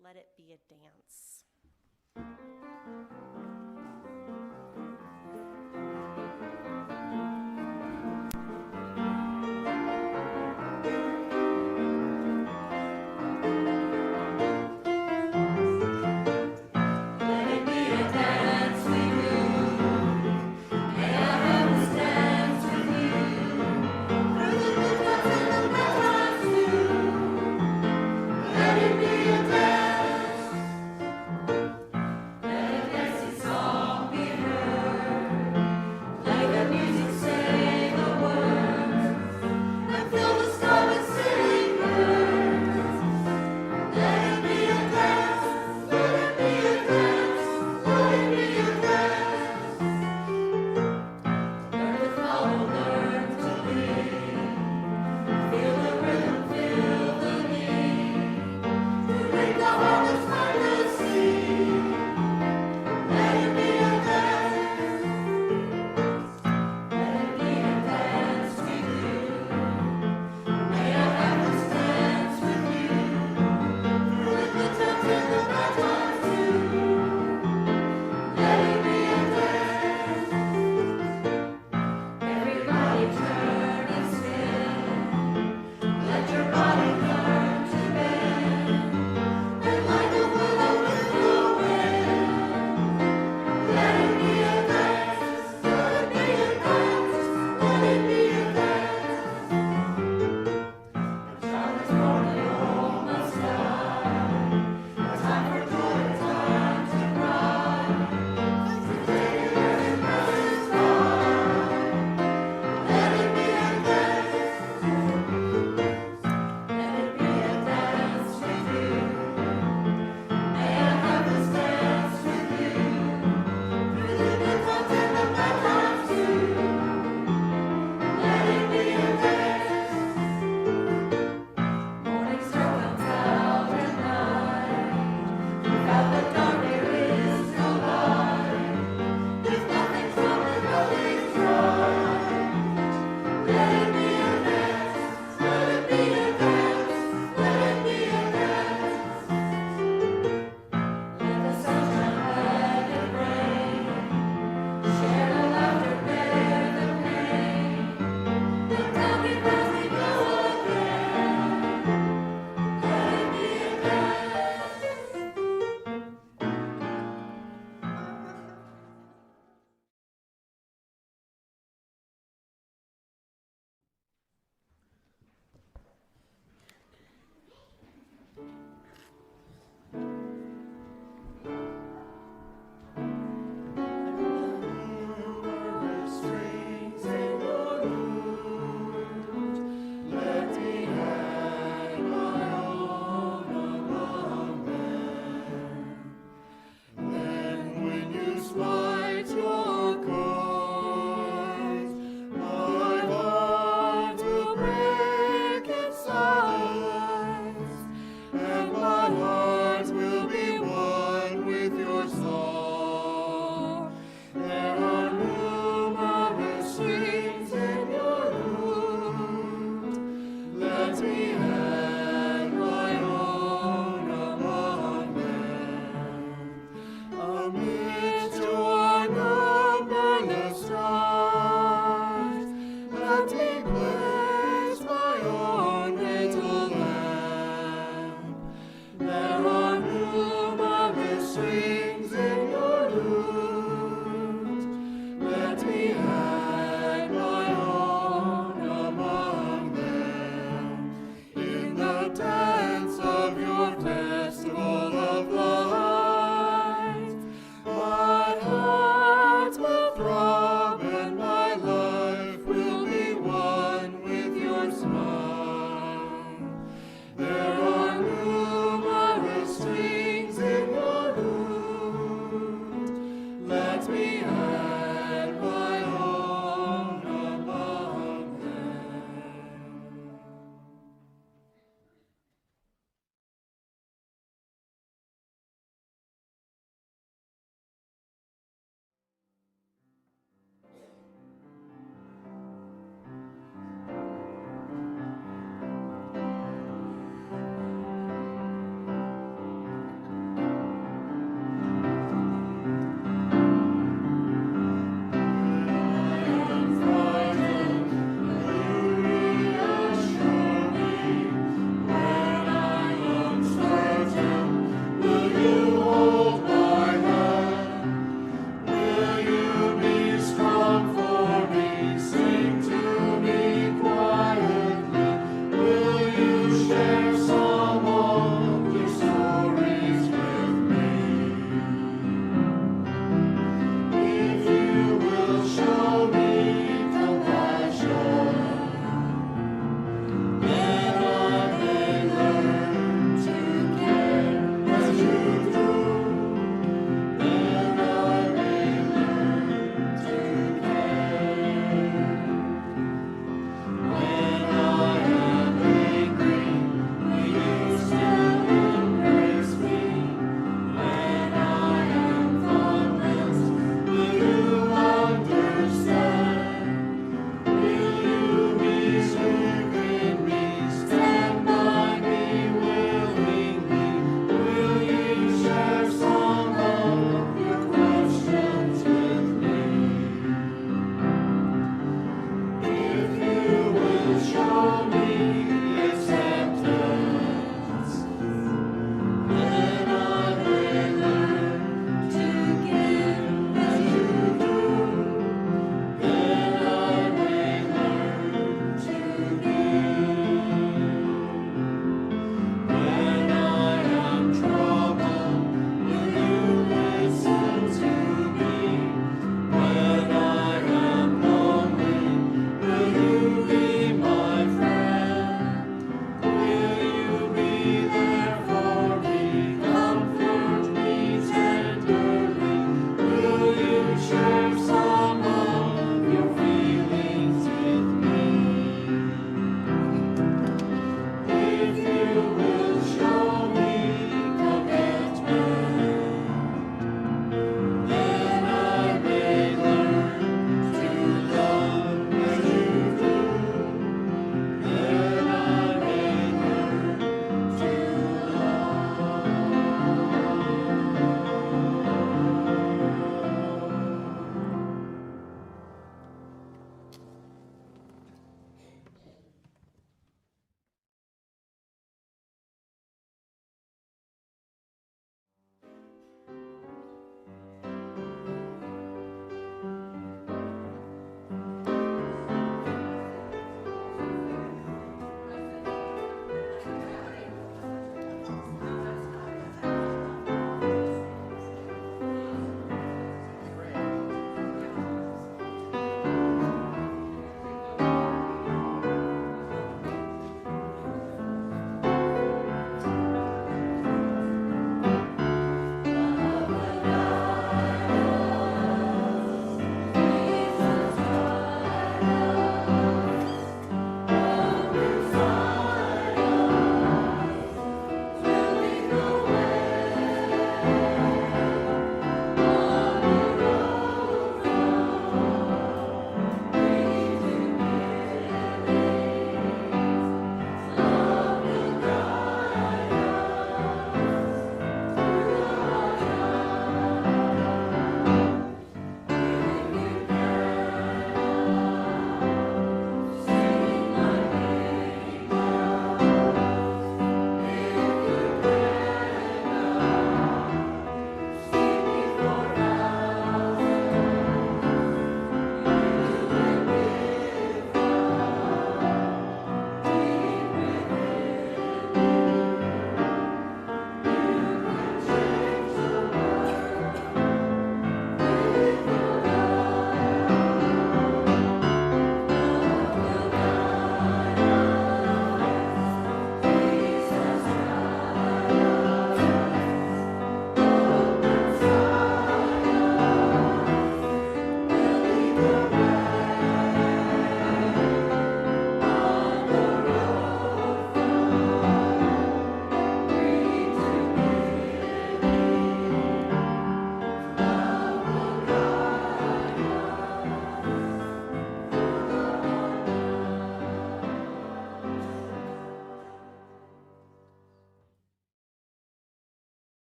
Let it be a dance.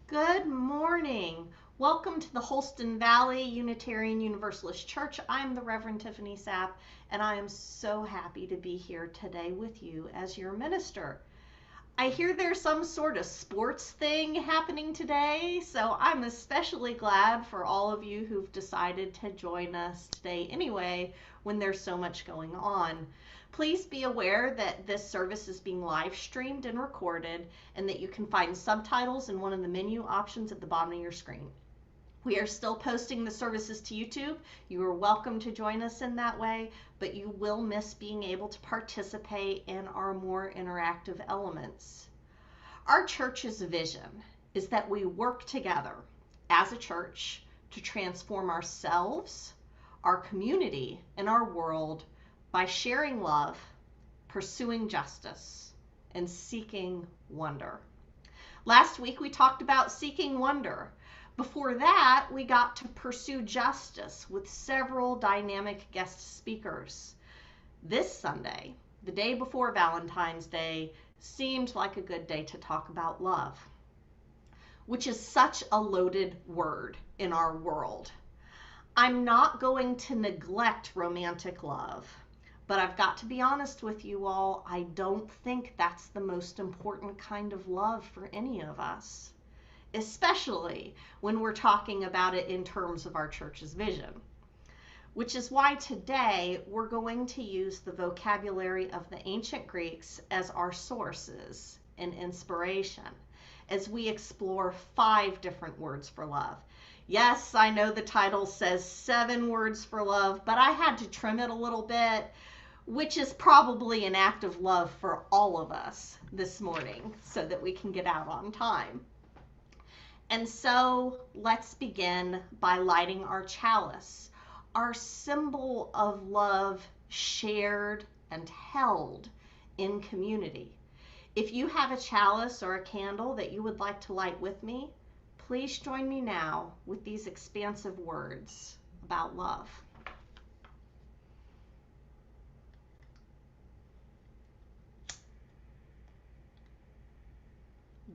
Good morning. Welcome to the Holston Valley Unitarian Universalist Church. I'm the Reverend Tiffany Sapp, and I am so happy to be here today with you as your minister. I hear there's some sort of sports thing happening today, so I'm especially glad for all of you who've decided to join us today anyway, when there's so much going on. Please be aware that this service is being live streamed and recorded, and that you can find subtitles in one of the menu options at the bottom of your screen. We are still posting the services to YouTube. You are welcome to join us in that way, but you will miss being able to participate in our more interactive elements. Our church's vision is that we work together as a church to transform ourselves, our community, and our world by sharing love, pursuing justice, and seeking wonder. Last week we talked about seeking wonder. Before that, we got to pursue justice with several dynamic guest speakers. This Sunday, the day before Valentine's Day, seemed like a good day to talk about love, which is such a loaded word in our world. I'm not going to neglect romantic love, but I've got to be honest with you all, I don't think that's the most important kind of love for any of us, especially when we're talking about it in terms of our church's vision. Which is why today we're going to use the vocabulary of the ancient Greeks as our sources and inspiration as we explore 5 different words for love. Yes, I know the title says 7 words for love, but I had to trim it a little bit, which is probably an act of love for all of us this morning so that we can get out on time. And so let's begin by lighting our chalice, our symbol of love shared and held in community. If you have a chalice or a candle that you would like to light with me, please join me now with these expansive words about love.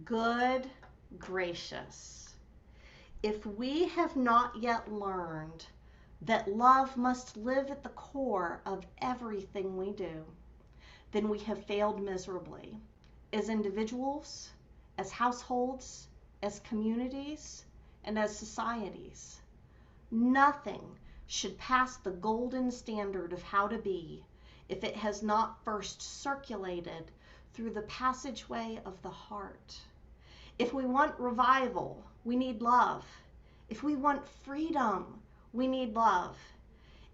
Good gracious, if we have not yet learned that love must live at the core of everything we do, then we have failed miserably as individuals, as households, as communities, and as societies. Nothing should pass the golden standard of how to be if it has not first circulated through the passageway of the heart. If we want revival, we need love. If we want freedom, we need love.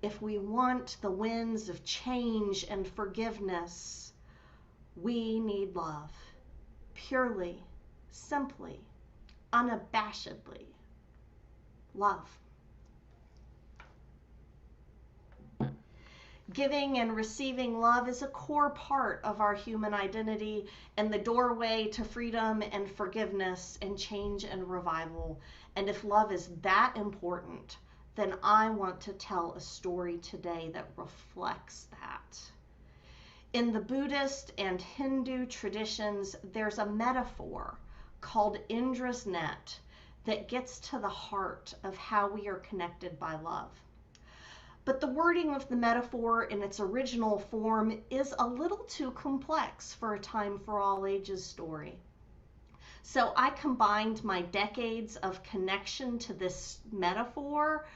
If we want the winds of change and forgiveness, we need love. Purely, simply, unabashedly, love. Giving and receiving love is a core part of our human identity and the doorway to freedom and forgiveness and change and revival. And if love is that important, then I want to tell a story today that reflects that. In the Buddhist and Hindu traditions, there's a metaphor called Indra's net that gets to the heart of how we are connected by love. But the wording of the metaphor in its original form is a little too complex for a time for all ages story. So I combined my decades of connection to this metaphor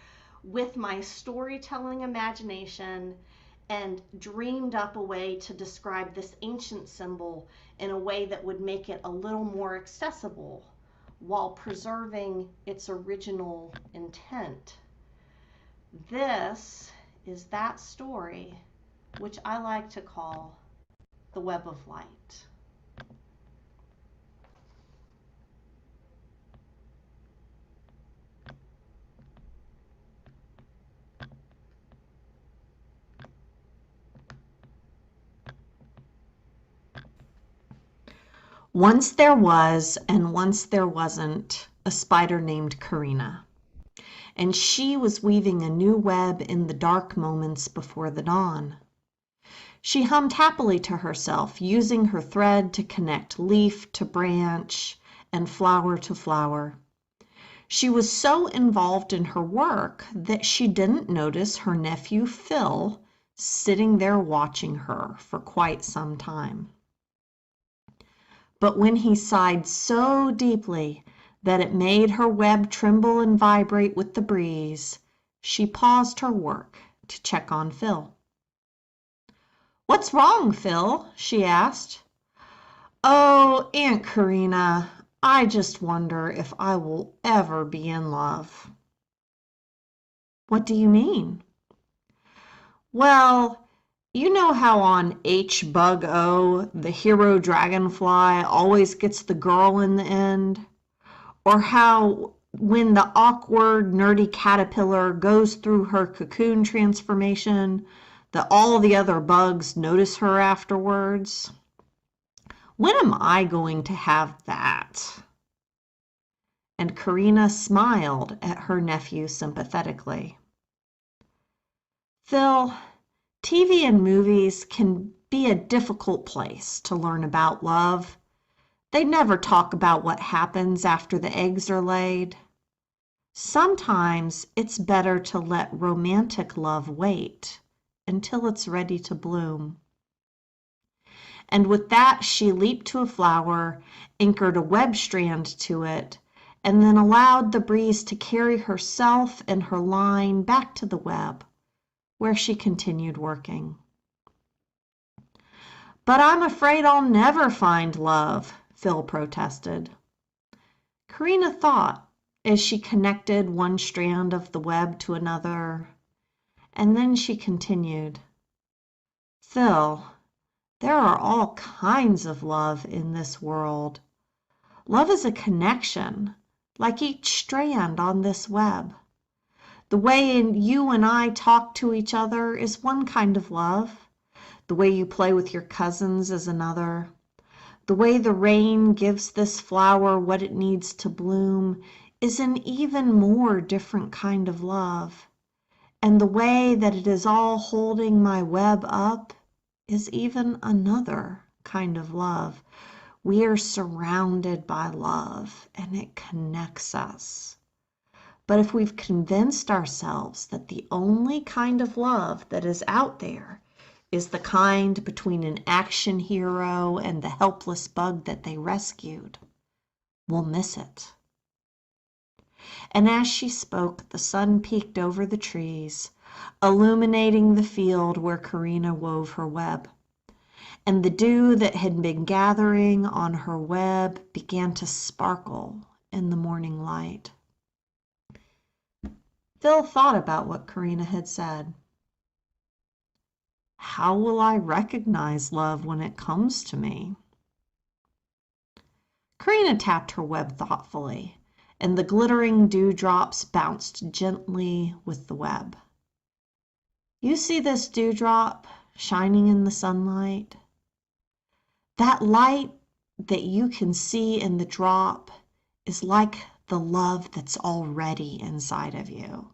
with my storytelling imagination and dreamed up a way to describe this ancient symbol in a way that would make it a little more accessible while preserving its original intent. This is that story, which I like to call the web of light. Once there was, and once there wasn't, a spider named Karina. And she was weaving a new web in the dark moments before the dawn. She hummed happily to herself, using her thread to connect leaf to branch and flower to flower. She was so involved in her work that she didn't notice her nephew Phil sitting there watching her for quite some time. But when he sighed so deeply that it made her web tremble and vibrate with the breeze, she paused her work to check on Phil. "What's wrong, Phil?" she asked. "Oh, Aunt Karina, I just wonder if I will ever be in love." "What do you mean?" "Well, you know how on H-Bug-O, the hero dragonfly always gets the girl in the end? Or how when the awkward, nerdy caterpillar goes through her cocoon transformation, that all the other bugs notice her afterwards? When am I going to have that?" And Karina smiled at her nephew sympathetically. "Phil, TV and movies can be a difficult place to learn about love. They never talk about what happens after the eggs are laid. Sometimes it's better to let romantic love wait until it's ready to bloom." And with that, she leaped to a flower, anchored a web strand to it, and then allowed the breeze to carry herself and her line back to the web, where she continued working. "But I'm afraid I'll never find love," Phil protested. Karina thought as she connected one strand of the web to another, and then she continued, "Phil, there are all kinds of love in this world. Love is a connection, like each strand on this web. The way you and I talk to each other is one kind of love. The way you play with your cousins is another. The way the rain gives this flower what it needs to bloom is an even more different kind of love. And the way that it is all holding my web up is even another kind of love. We are surrounded by love, and it connects us. But if we've convinced ourselves that the only kind of love that is out there is the kind between an action hero and the helpless bug that they rescued, we'll miss it." And as she spoke, the sun peeked over the trees, illuminating the field where Karina wove her web. And the dew that had been gathering on her web began to sparkle in the morning light. Phil thought about what Karina had said. How will I recognize love when it comes to me? Karina tapped her web thoughtfully, and the glittering dewdrops bounced gently with the web. You see this dewdrop shining in the sunlight? That light that you can see in the drop is like the love that's already inside of you.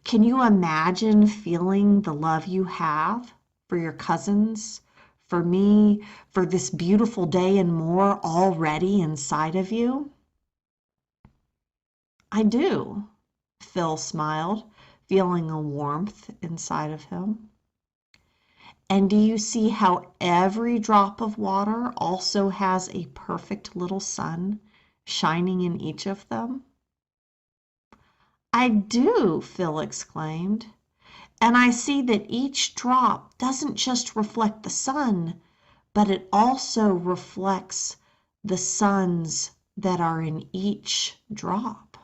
Can you imagine feeling the love you have for your cousins, for me, for this beautiful day and more already inside of you? I do, Phil smiled, feeling a warmth inside of him. And do you see how every drop of water also has a perfect little sun shining in each of them? I do, Phil exclaimed. And I see that each drop doesn't just reflect the sun, but it also reflects the suns that are in each drop.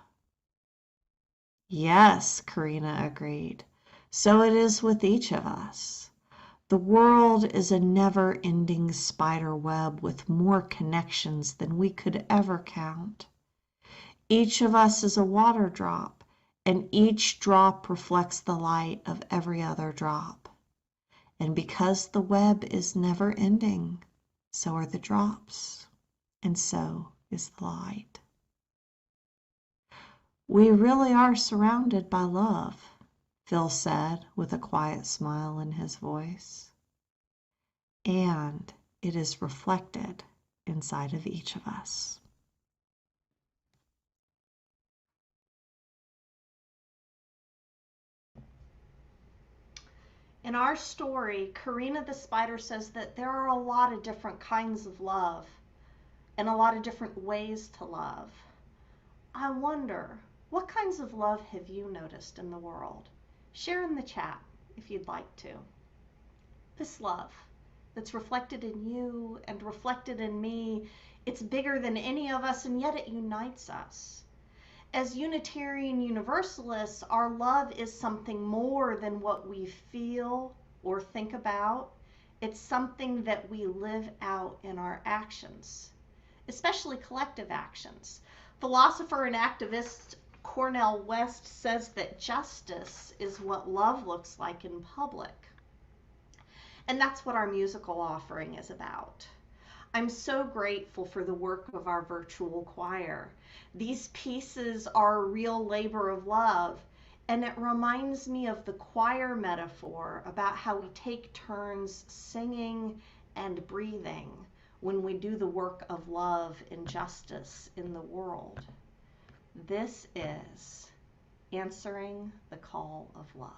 Yes, Karina agreed. So it is with each of us. The world is a never-ending spider web with more connections than we could ever count. Each of us is a water drop, and each drop reflects the light of every other drop. And because the web is never-ending, so are the drops, and so is the light. We really are surrounded by love, Phil said with a quiet smile in his voice. And it is reflected inside of each of us. In our story, Karina the spider says that there are a lot of different kinds of love and a lot of different ways to love. I wonder, what kinds of love have you noticed in the world? Share in the chat if you'd like to. This love that's reflected in you and reflected in me, it's bigger than any of us, and yet it unites us. As Unitarian Universalists, our love is something more than what we feel or think about. It's something that we live out in our actions, especially collective actions. Philosopher and activist Cornel West says that justice is what love looks like in public. And that's what our musical offering is about. I'm so grateful for the work of our virtual choir. These pieces are a real labor of love, and it reminds me of the choir metaphor about how we take turns singing and breathing when we do the work of love and justice in the world. This is answering the call of love.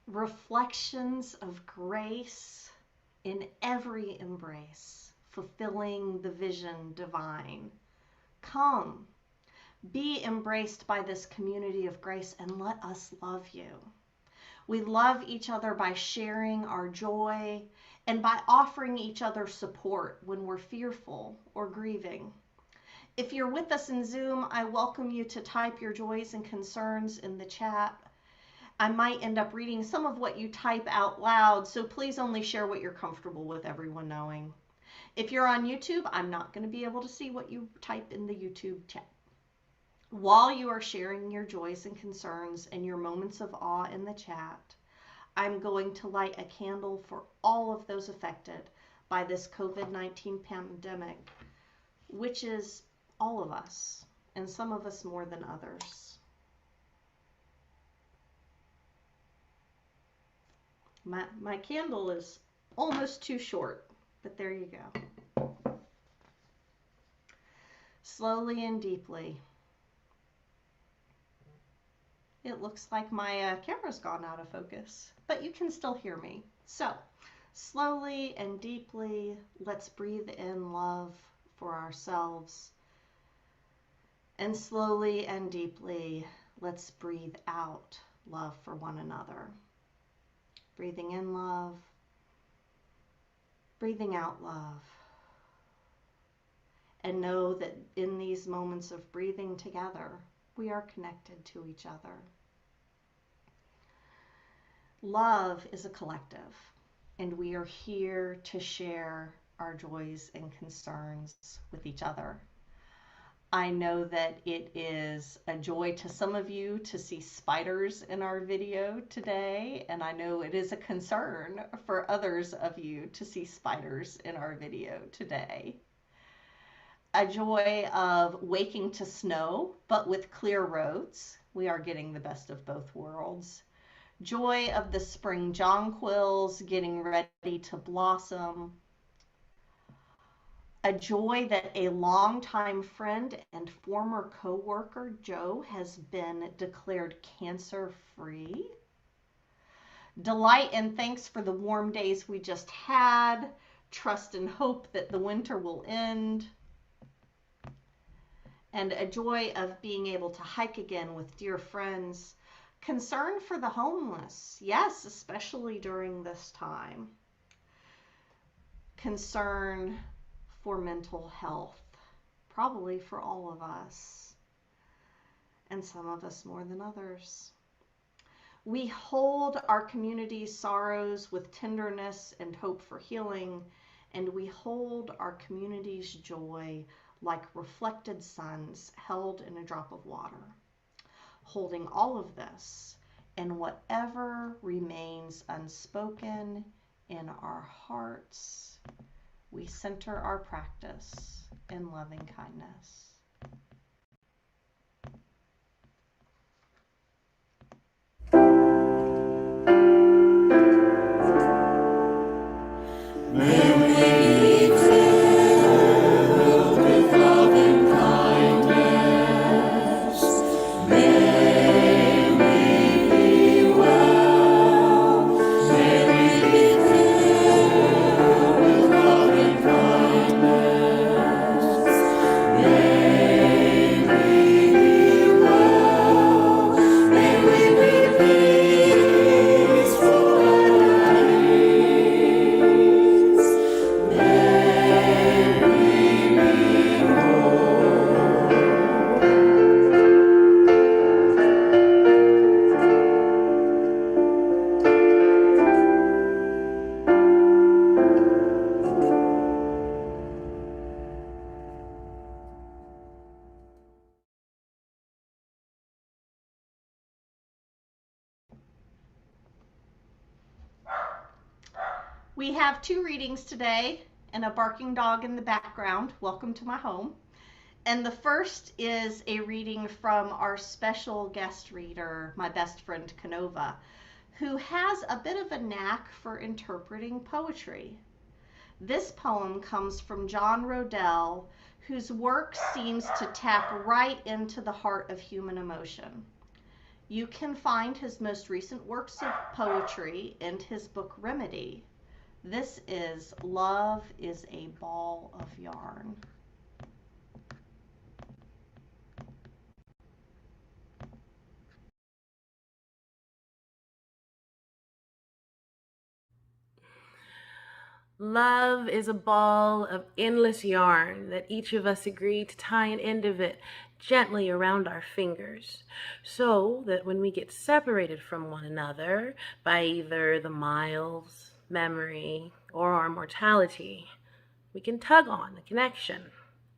Reflections of grace in every embrace, fulfilling the vision divine. Come, be embraced by this community of grace and let us love you. We love each other by sharing our joy and by offering each other support when we're fearful or grieving. If you're with us in Zoom, I welcome you to type your joys and concerns in the chat. I might end up reading some of what you type out loud, so please only share what you're comfortable with everyone knowing. If you're on YouTube, I'm not going to be able to see what you type in the YouTube chat. While you are sharing your joys and concerns and your moments of awe in the chat, I'm going to light a candle for all of those affected by this COVID-19 pandemic, which is all of us, and some of us more than others. My candle is almost too short, but there you go. Slowly and deeply. It looks like my camera's gone out of focus, but you can still hear me. So, slowly and deeply, let's breathe in love for ourselves. And slowly and deeply, let's breathe out love for one another. Breathing in love, breathing out love. And know that in these moments of breathing together, we are connected to each other. Love is a collective, and we are here to share our joys and concerns with each other. I know that it is a joy to some of you to see spiders in our video today, and I know it is a concern for others of you to see spiders in our video today. A joy of waking to snow, but with clear roads. We are getting the best of both worlds. Joy of the spring jonquils getting ready to blossom. A joy that a longtime friend and former co-worker, Joe, has been declared cancer-free. Delight and thanks for the warm days we just had. Trust and hope that the winter will end. And a joy of being able to hike again with dear friends. Concern for the homeless, yes, especially during this time. Concern for mental health, probably for all of us, and some of us more than others. We hold our community's sorrows with tenderness and hope for healing, and we hold our community's joy like reflected suns held in a drop of water. Holding all of this and whatever remains unspoken in our hearts, we center our practice in loving kindness. We have two readings today and a barking dog in the background. Welcome to my home. And the first is a reading from our special guest reader, my best friend Canova, who has a bit of a knack for interpreting poetry. This poem comes from John Rodell, whose work seems to tap right into the heart of human emotion. You can find his most recent works of poetry in his book Remedy. This is Love is a Ball of Yarn. Love is a ball of endless yarn that each of us agree to tie an end of it gently around our fingers, so that when we get separated from one another by either the miles, memory, or our mortality, we can tug on the connection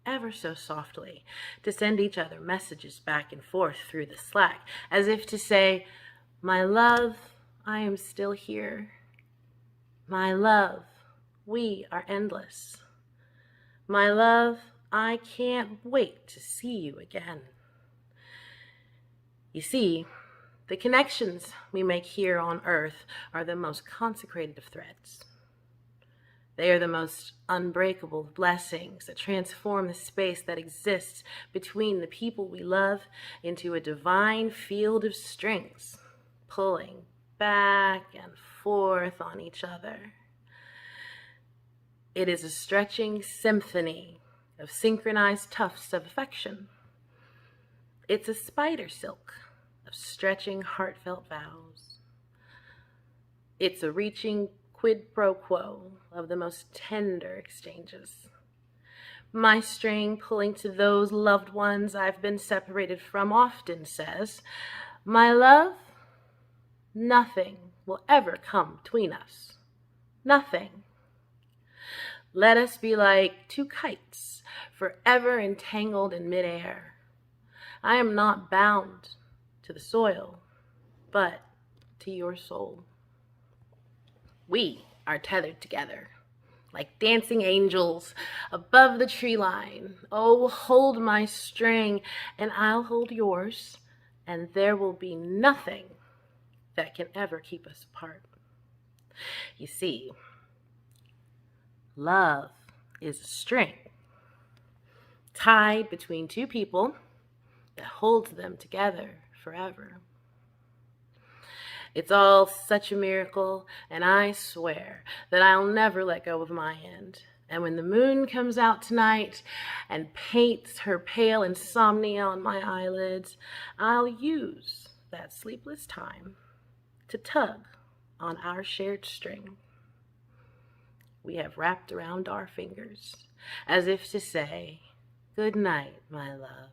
ever so softly to send each other messages back and forth through the Slack, as if to say, "My love, I am still here. My love, we are endless. My love, I can't wait to see you again." You see, the connections we make here on earth are the most consecrated of threads. They are the most unbreakable of blessings that transform the space that exists between the people we love into a divine field of strings, pulling back and forth on each other. It is a stretching symphony of synchronized tufts of affection. It's a spider silk of stretching heartfelt vows. It's a reaching quid pro quo of the most tender exchanges. My string pulling to those loved ones I've been separated from often says, "My love, nothing will ever come between us. Nothing. Let us be like two kites, forever entangled in midair. I am not bound to the soil, but to your soul." We are tethered together, like dancing angels above the tree line. Oh, hold my string, and I'll hold yours, and there will be nothing that can ever keep us apart. You see, love is a string tied between two people that holds them together forever. It's all such a miracle, and I swear that I'll never let go of my end. And when the moon comes out tonight and paints her pale insomnia on my eyelids, I'll use that sleepless time to tug on our shared string we have wrapped around our fingers, as if to say, "Good night, my love."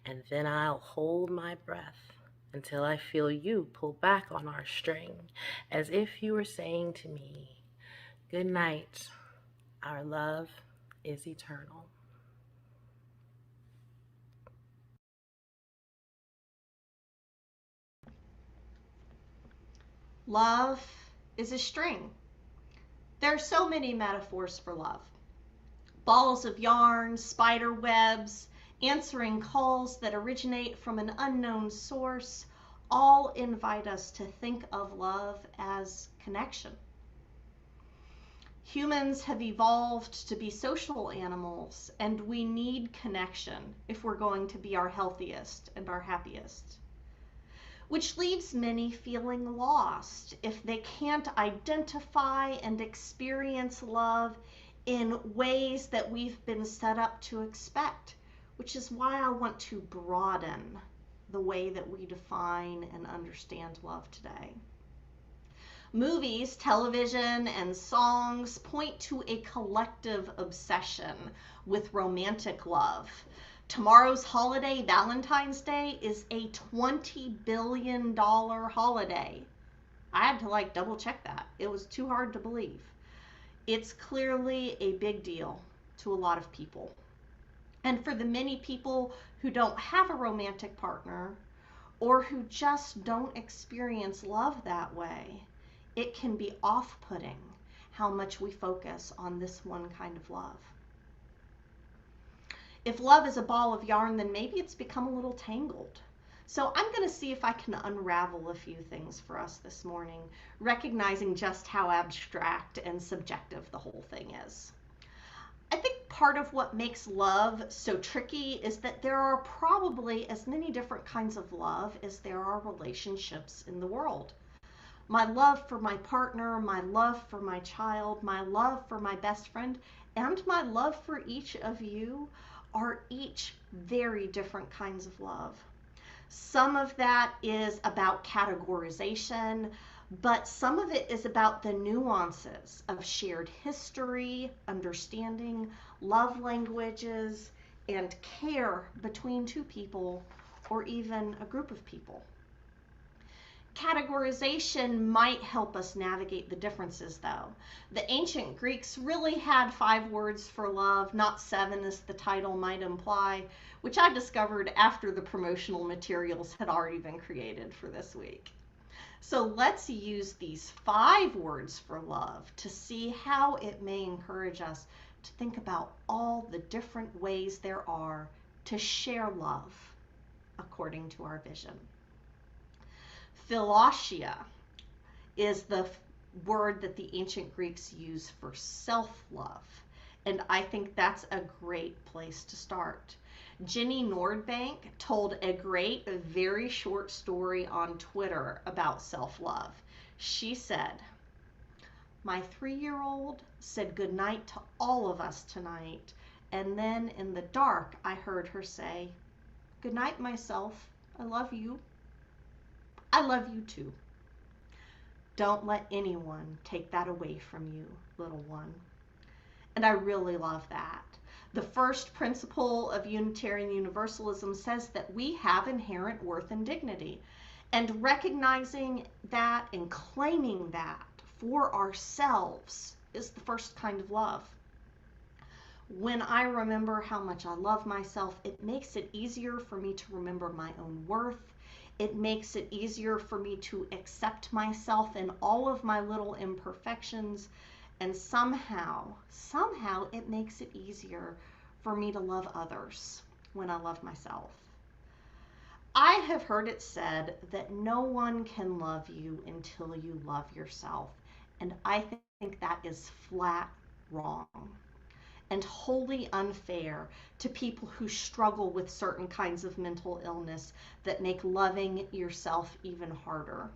And then I'll hold my breath until I feel you pull back on our string, as if you were saying to me, "Good night, our love is eternal." Love is a string. There are so many metaphors for love: balls of yarn, spider webs, answering calls that originate from an unknown source, all invite us to think of love as connection. Humans have evolved to be social animals, and we need connection if we're going to be our healthiest and our happiest. Which leaves many feeling lost if they can't identify and experience love in ways that we've been set up to expect, which is why I want to broaden the way that we define and understand love today. Movies, television, and songs point to a collective obsession with romantic love. Tomorrow's holiday, Valentine's Day, is a $20 billion holiday. I had to double check that. It was too hard to believe. It's clearly a big deal to a lot of people. And for the many people who don't have a romantic partner or who just don't experience love that way, it can be off-putting how much we focus on this one kind of love. If love is a ball of yarn, then maybe it's become a little tangled. So I'm going to see if I can unravel a few things for us this morning, recognizing just how abstract and subjective the whole thing is. I think part of what makes love so tricky is that there are probably as many different kinds of love as there are relationships in the world. My love for my partner, my love for my child, my love for my best friend, and my love for each of you are each very different kinds of love. Some of that is about categorization, but some of it is about the nuances of shared history, understanding, love languages, and care between two people or even a group of people. Categorization might help us navigate the differences, though. The ancient Greeks really had 5 words for love, not 7 as the title might imply, which I discovered after the promotional materials had already been created for this week. So let's use these 5 words for love to see how it may encourage us to think about all the different ways there are to share love according to our vision. Philosia is the word that the ancient Greeks used for self-love, and I think that's a great place to start. Jenny Nordbank told a great, very short story on Twitter about self-love. She said, "My 3-year-old said goodnight to all of us tonight, and then in the dark I heard her say, 'Good night, myself. I love you. I love you too.' Don't let anyone take that away from you, little one." And I really love that. The first principle of Unitarian Universalism says that we have inherent worth and dignity. And recognizing that and claiming that for ourselves is the first kind of love. When I remember how much I love myself, it makes it easier for me to remember my own worth. It makes it easier for me to accept myself and all of my little imperfections. And somehow it makes it easier for me to love others when I love myself. I have heard it said that no one can love you until you love yourself. And I think that is flat wrong and wholly unfair to people who struggle with certain kinds of mental illness that make loving yourself even harder.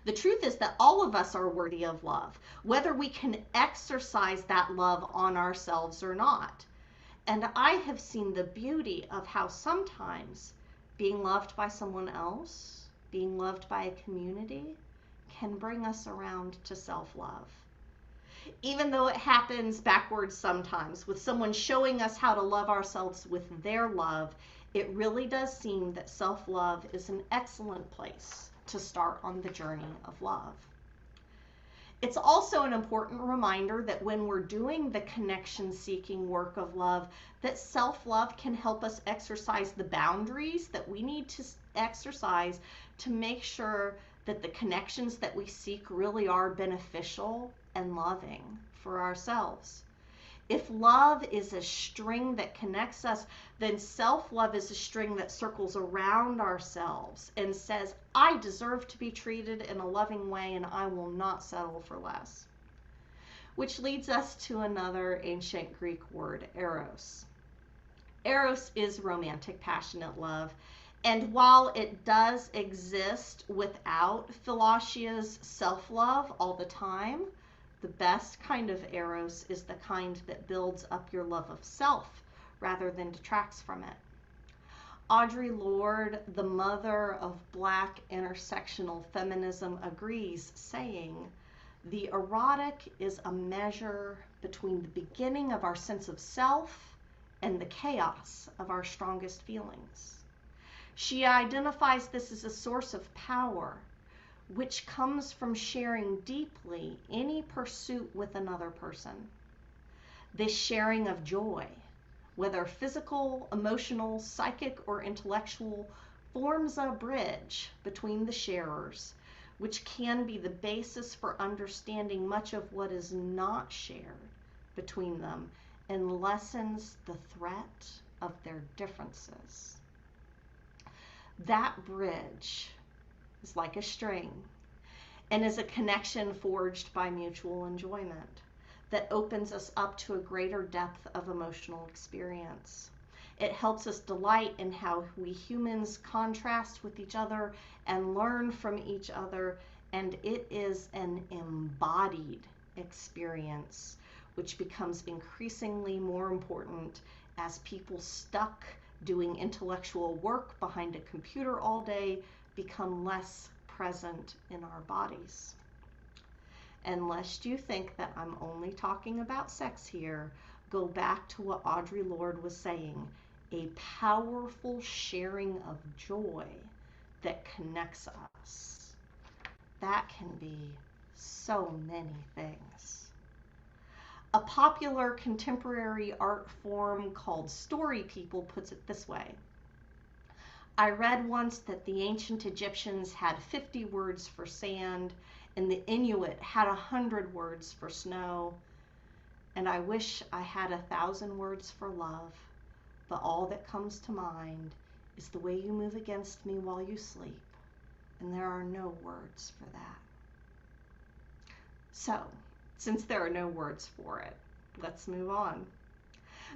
The truth is that all of us are worthy of love, whether we can exercise that love on ourselves or not. And I have seen the beauty of how sometimes being loved by someone else, being loved by a community, can bring us around to self-love. Even though it happens backwards sometimes, with someone showing us how to love ourselves with their love, it really does seem that self-love is an excellent place to start on the journey of love. It's also an important reminder that when we're doing the connection-seeking work of love, that self-love can help us exercise the boundaries that we need to exercise to make sure that the connections that we seek really are beneficial and loving for ourselves. If love is a string that connects us, then self-love is a string that circles around ourselves and says, I deserve to be treated in a loving way and I will not settle for less. Which leads us to another ancient Greek word, eros. Eros is romantic, passionate love. And while it does exist without Philosia's self-love all the time, the best kind of eros is the kind that builds up your love of self rather than detracts from it. Audre Lorde, the mother of Black intersectional feminism, agrees, saying, "The erotic is a measure between the beginning of our sense of self and the chaos of our strongest feelings." She identifies this as a source of power, which comes from sharing deeply any pursuit with another person. This sharing of joy, whether physical, emotional, psychic, or intellectual, forms a bridge between the sharers, which can be the basis for understanding much of what is not shared between them and lessens the threat of their differences. That bridge is like a string and is a connection forged by mutual enjoyment that opens us up to a greater depth of emotional experience. It helps us delight in how we humans contrast with each other and learn from each other, and it is an embodied experience, which becomes increasingly more important as people stuck doing intellectual work behind a computer all day become less present in our bodies. And lest you think that I'm only talking about sex here, go back to what Audre Lorde was saying, a powerful sharing of joy that connects us. That can be so many things. A popular contemporary art form called story people puts it this way. I read once that the ancient Egyptians had 50 words for sand, and the Inuit had 100 words for snow. And I wish I had 1,000 words for love, but all that comes to mind is the way you move against me while you sleep, and there are no words for that. So, since there are no words for it, let's move on.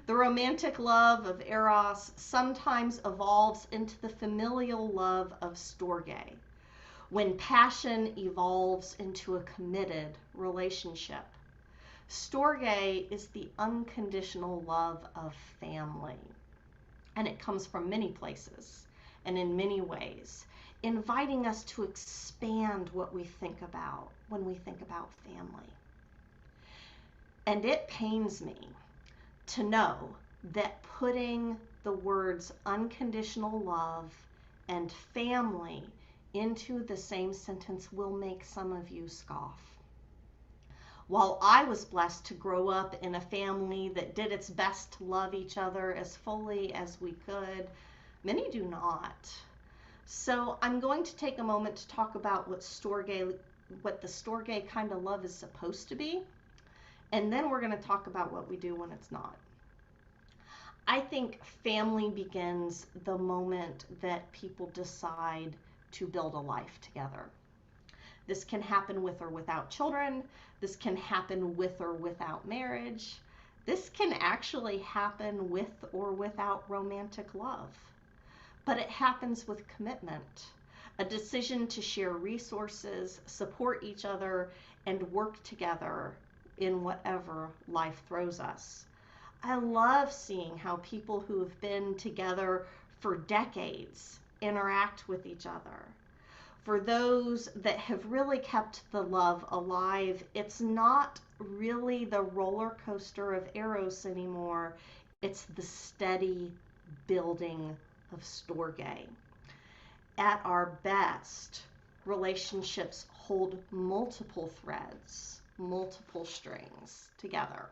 The romantic love of Eros sometimes evolves into the familial love of Storge, when passion evolves into a committed relationship. Storge is the unconditional love of family, and it comes from many places and in many ways, inviting us to expand what we think about when we think about family. And it pains me to know that putting the words unconditional love and family into the same sentence will make some of you scoff. While I was blessed to grow up in a family that did its best to love each other as fully as we could, many do not. So I'm going to take a moment to talk about what the Storge kind of love is supposed to be, and then we're going to talk about what we do when it's not. I think family begins the moment that people decide to build a life together. This can happen with or without children. This can happen with or without marriage. This can actually happen with or without romantic love. But it happens with commitment, a decision to share resources, support each other, and work together in whatever life throws us. I love seeing how people who have been together for decades interact with each other. For those that have really kept the love alive, it's not really the roller coaster of Eros anymore. It's the steady building of Storge. At our best, relationships hold multiple threads, multiple strings together.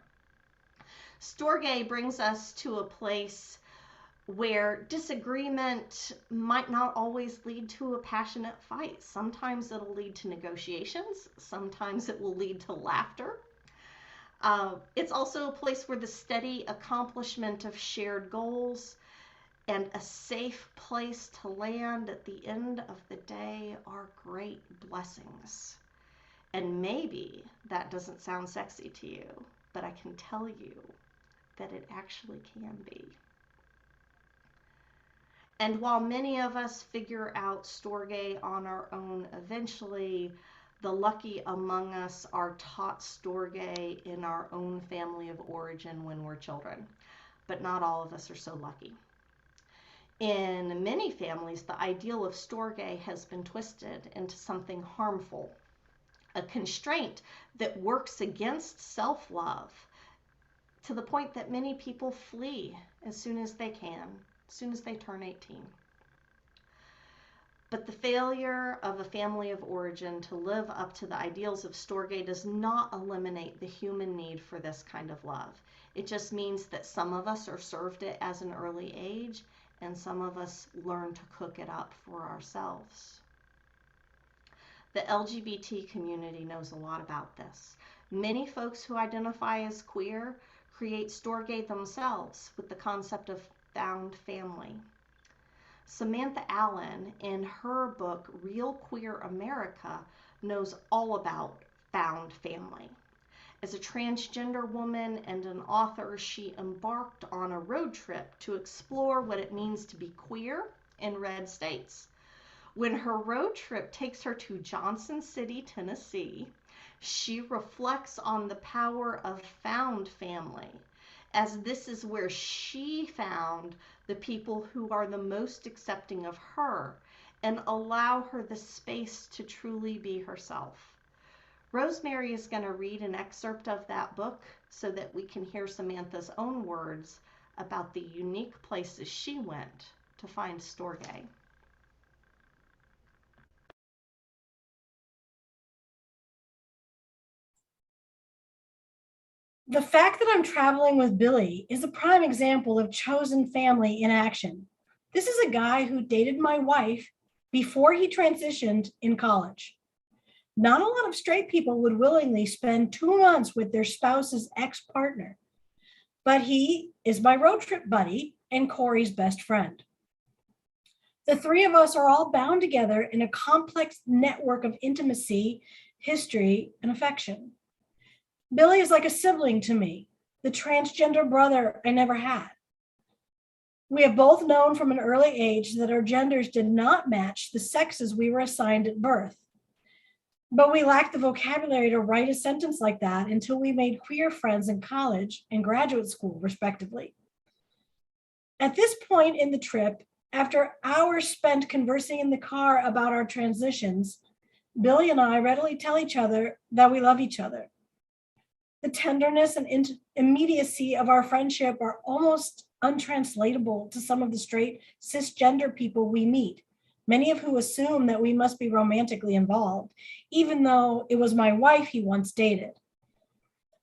Storge brings us to a place where disagreement might not always lead to a passionate fight. Sometimes it'll lead to negotiations. Sometimes it will lead to laughter. It's also a place where the steady accomplishment of shared goals and a safe place to land at the end of the day are great blessings. And maybe that doesn't sound sexy to you, but I can tell you that it actually can be. And while many of us figure out Storge on our own eventually, the lucky among us are taught Storge in our own family of origin when we're children. But not all of us are so lucky. In many families, the ideal of Storge has been twisted into something harmful, a constraint that works against self-love, to the point that many people flee as soon as they can, as soon as they turn 18. But the failure of a family of origin to live up to the ideals of Storge does not eliminate the human need for this kind of love. It just means that some of us are served it as an early age, and some of us learn to cook it up for ourselves. The LGBT community knows a lot about this. Many folks who identify as queer create Storge themselves with the concept of found family. Samantha Allen, in her book Real Queer America, knows all about found family. As a transgender woman and an author, she embarked on a road trip to explore what it means to be queer in red states. When her road trip takes her to Johnson City, Tennessee, she reflects on the power of found family, as this is where she found the people who are the most accepting of her and allow her the space to truly be herself. Rosemary is going to read an excerpt of that book so that we can hear Samantha's own words about the unique places she went to find Storge. The fact that I'm traveling with Billy is a prime example of chosen family in action. This is a guy who dated my wife before he transitioned in college. Not a lot of straight people would willingly spend 2 months with their spouse's ex-partner, but he is my road trip buddy and Corey's best friend. The three of us are all bound together in a complex network of intimacy, history, and affection. Billy is like a sibling to me, the transgender brother I never had. We have both known from an early age that our genders did not match the sexes we were assigned at birth. But we lacked the vocabulary to write a sentence like that until we made queer friends in college and graduate school, respectively. At this point in the trip, after hours spent conversing in the car about our transitions, Billy and I readily tell each other that we love each other. The tenderness and immediacy of our friendship are almost untranslatable to some of the straight cisgender people we meet, many of who assume that we must be romantically involved, even though it was my wife he once dated.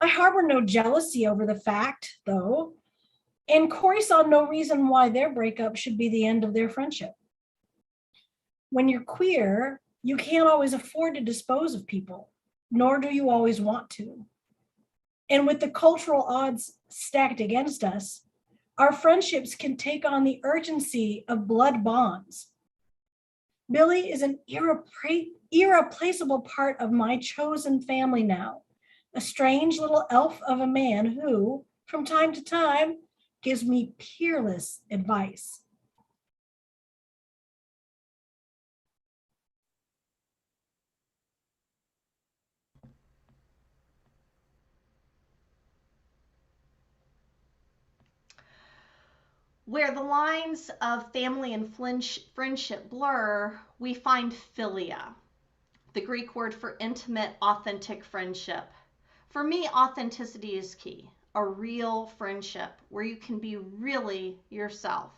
I harbor no jealousy over the fact, though, and Corey saw no reason why their breakup should be the end of their friendship. When you're queer, you can't always afford to dispose of people, nor do you always want to. And with the cultural odds stacked against us, our friendships can take on the urgency of blood bonds. Billy is an irreplaceable part of my chosen family now, a strange little elf of a man who, from time to time, gives me peerless advice. Where the lines of family and friendship blur, we find philia, the Greek word for intimate, authentic friendship. For me, authenticity is key. A real friendship where you can be really yourself,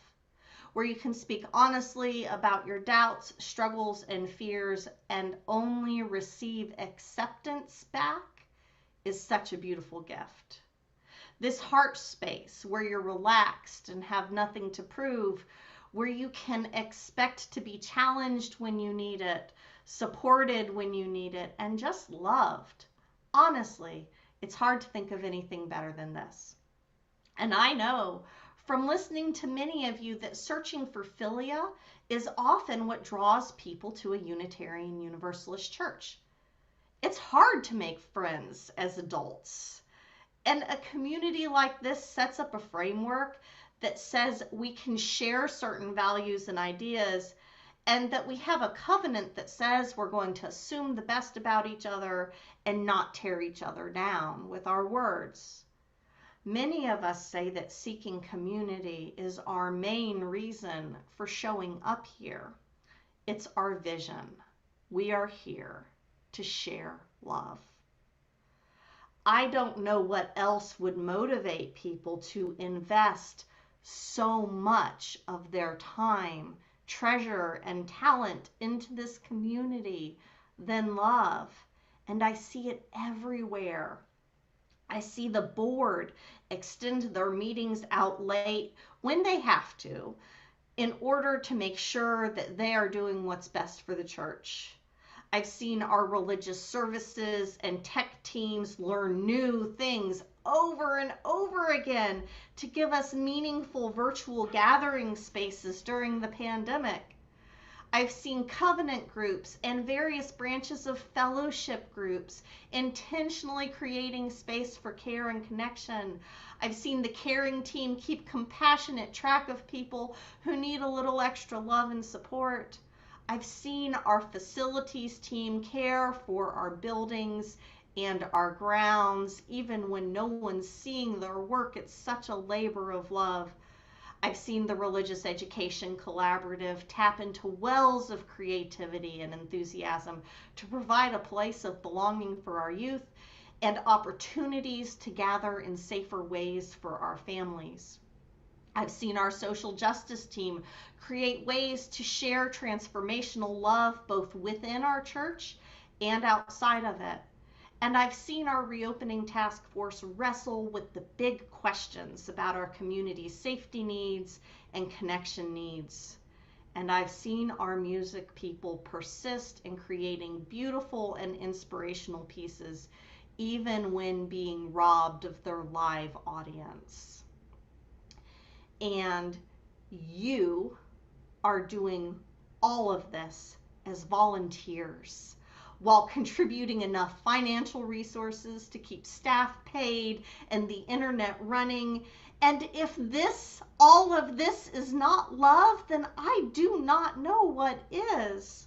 where you can speak honestly about your doubts, struggles, and fears, and only receive acceptance back is such a beautiful gift. This heart space where you're relaxed and have nothing to prove, where you can expect to be challenged when you need it, supported when you need it, and just loved. Honestly, it's hard to think of anything better than this. And I know from listening to many of you that searching for philia is often what draws people to a Unitarian Universalist church. It's hard to make friends as adults. And a community like this sets up a framework that says we can share certain values and ideas, and that we have a covenant that says we're going to assume the best about each other and not tear each other down with our words. Many of us say that seeking community is our main reason for showing up here. It's our vision. We are here to share love. I don't know what else would motivate people to invest so much of their time, treasure, and talent into this community than love. And I see it everywhere. I see the board extend their meetings out late when they have to in order to make sure that they are doing what's best for the church. I've seen our religious services and tech teams learn new things over and over again to give us meaningful virtual gathering spaces during the pandemic. I've seen covenant groups and various branches of fellowship groups intentionally creating space for care and connection. I've seen the caring team keep compassionate track of people who need a little extra love and support. I've seen our facilities team care for our buildings and our grounds, even when no one's seeing their work. It's such a labor of love. I've seen the Religious Education Collaborative tap into wells of creativity and enthusiasm to provide a place of belonging for our youth and opportunities to gather in safer ways for our families. I've seen our social justice team create ways to share transformational love both within our church and outside of it. And I've seen our reopening task force wrestle with the big questions about our community's safety needs and connection needs. And I've seen our music people persist in creating beautiful and inspirational pieces, even when being robbed of their live audience. And you are doing all of this as volunteers, while contributing enough financial resources to keep staff paid and the internet running. And if all of this is not love, then I do not know what is.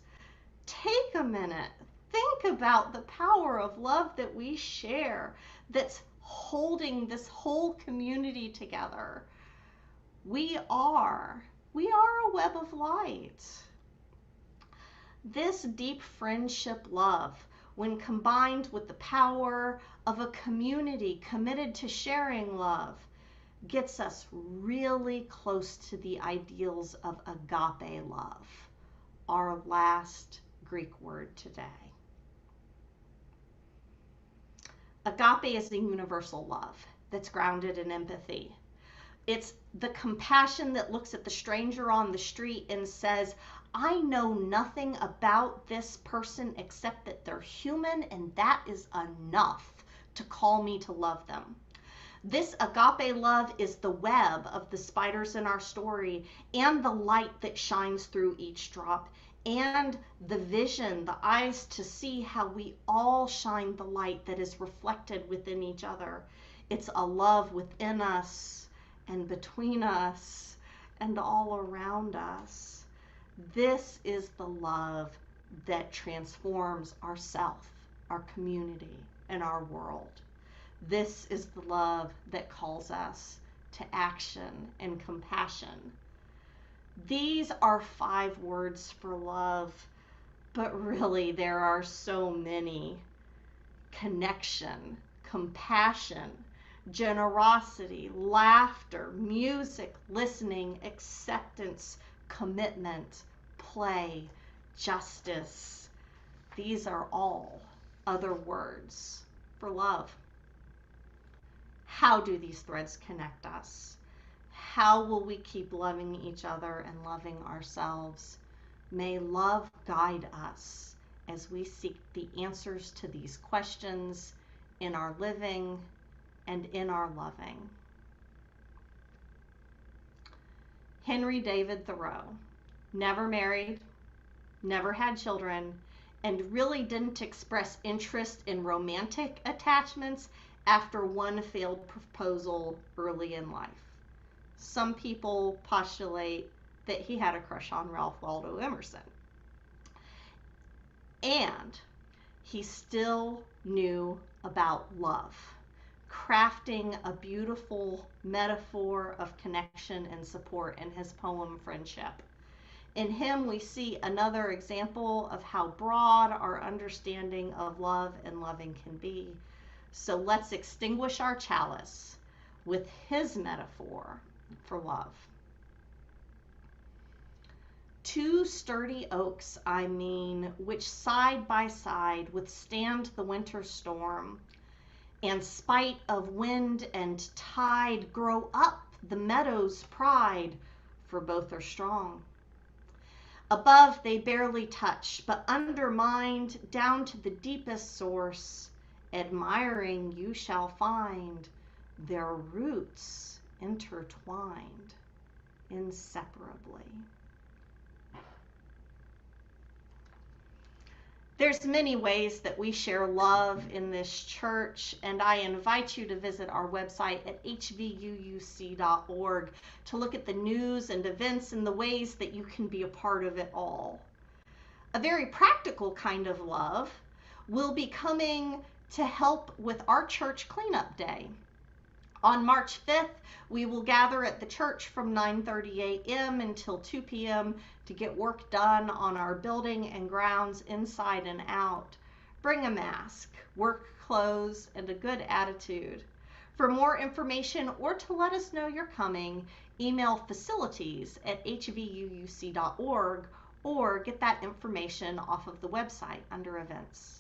Take a minute. Think about the power of love that we share, that's holding this whole community together. We are a web of light. This deep friendship love, when combined with the power of a community committed to sharing love, gets us really close to the ideals of agape love, our last Greek word today. Agape is the universal love that's grounded in empathy. It's the compassion that looks at the stranger on the street and says, I know nothing about this person except that they're human, and that is enough to call me to love them. This agape love is the web of the spiders in our story, and the light that shines through each drop, and the vision, the eyes to see how we all shine the light that is reflected within each other. It's a love within us and between us and all around us. This is the love that transforms ourself, our community, and our world. This is the love that calls us to action and compassion. These are 5 words for love, but really there are so many. Connection, compassion, generosity, laughter, music, listening, acceptance, commitment, play, justice. These are all other words for love. How do these threads connect us? How will we keep loving each other and loving ourselves? May love guide us as we seek the answers to these questions in our living and in our loving. Henry David Thoreau, never married, never had children, and really didn't express interest in romantic attachments after one failed proposal early in life. Some people postulate that he had a crush on Ralph Waldo Emerson. And he still knew about love, crafting a beautiful metaphor of connection and support in his poem, Friendship. In him, we see another example of how broad our understanding of love and loving can be. So let's extinguish our chalice with his metaphor for love. 2 sturdy oaks, which side by side withstand the winter storm, and spite of wind and tide grow up the meadow's pride, for both are strong. Above they barely touch, but undermined down to the deepest source, admiring you shall find their roots intertwined inseparably. There's many ways that we share love in this church, and I invite you to visit our website at hvuuc.org to look at the news and events and the ways that you can be a part of it all. A very practical kind of love will be coming to help with our church cleanup day. On March 5th, we will gather at the church from 9:30 a.m. until 2 p.m. to get work done on our building and grounds inside and out. Bring a mask, work clothes, and a good attitude. For more information or to let us know you're coming, email facilities@hvuuc.org or get that information off of the website under events.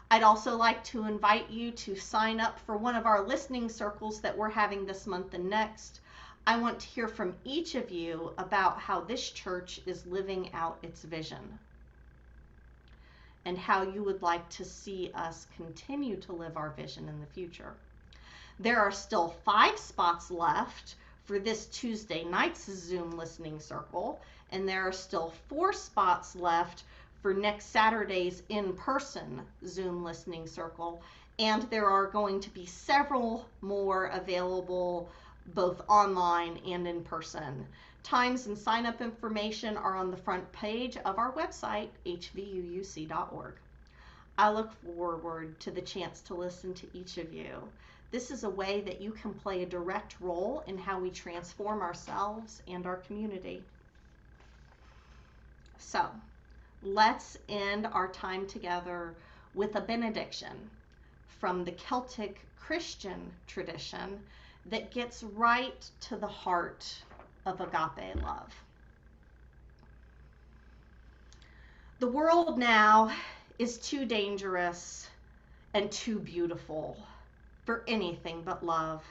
I'd also like to invite you to sign up for one of our listening circles that we're having this month and next. I want to hear from each of you about how this church is living out its vision and how you would like to see us continue to live our vision in the future. There are still 5 spots left for this Tuesday night's Zoom listening circle, and there are still 4 spots left for next Saturday's in-person Zoom listening circle, and there are going to be several more available both online and in person. Times and sign-up information are on the front page of our website, hvuuc.org. I look forward to the chance to listen to each of you. This is a way that you can play a direct role in how we transform ourselves and our community. So, let's end our time together with a benediction from the Celtic Christian tradition that gets right to the heart of agape love. The world now is too dangerous and too beautiful for anything but love.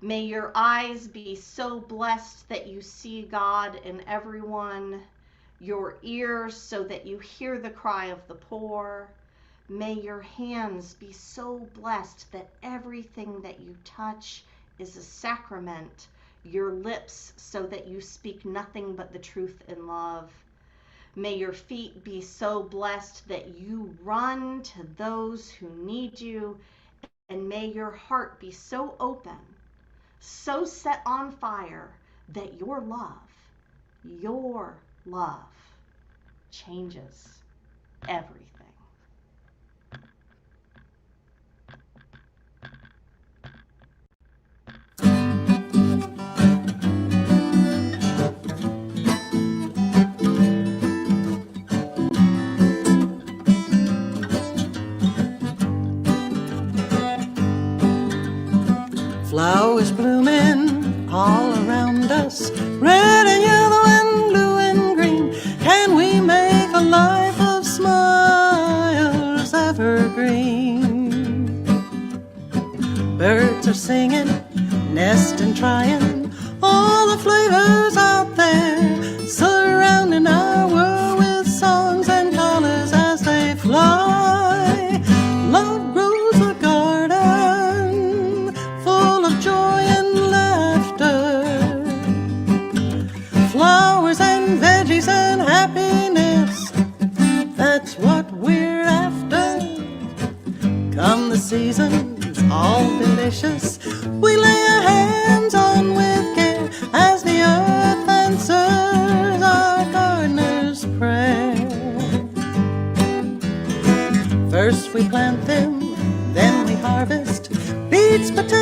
May your eyes be so blessed that you see God in everyone, your ears so that you hear the cry of the poor. May your hands be so blessed that everything that you touch is a sacrament, your lips so that you speak nothing but the truth in love. May your feet be so blessed that you run to those who need you, and may your heart be so open, so set on fire that your love changes everything. Flowers blooming all around us, red and yellow and blue and green. Can we make a life of smiles evergreen? Birds are singing, nesting, trying all the flavors out there, surrounding our world with songs and colors as they fly. Love grows a garden full of joy and laughter, flowers and veggies and happiness. That's what we're after. Come the seasons, all delicious, we lay our hands on with care as the earth answers our gardener's prayer. First we plant them, then we harvest beets, potatoes,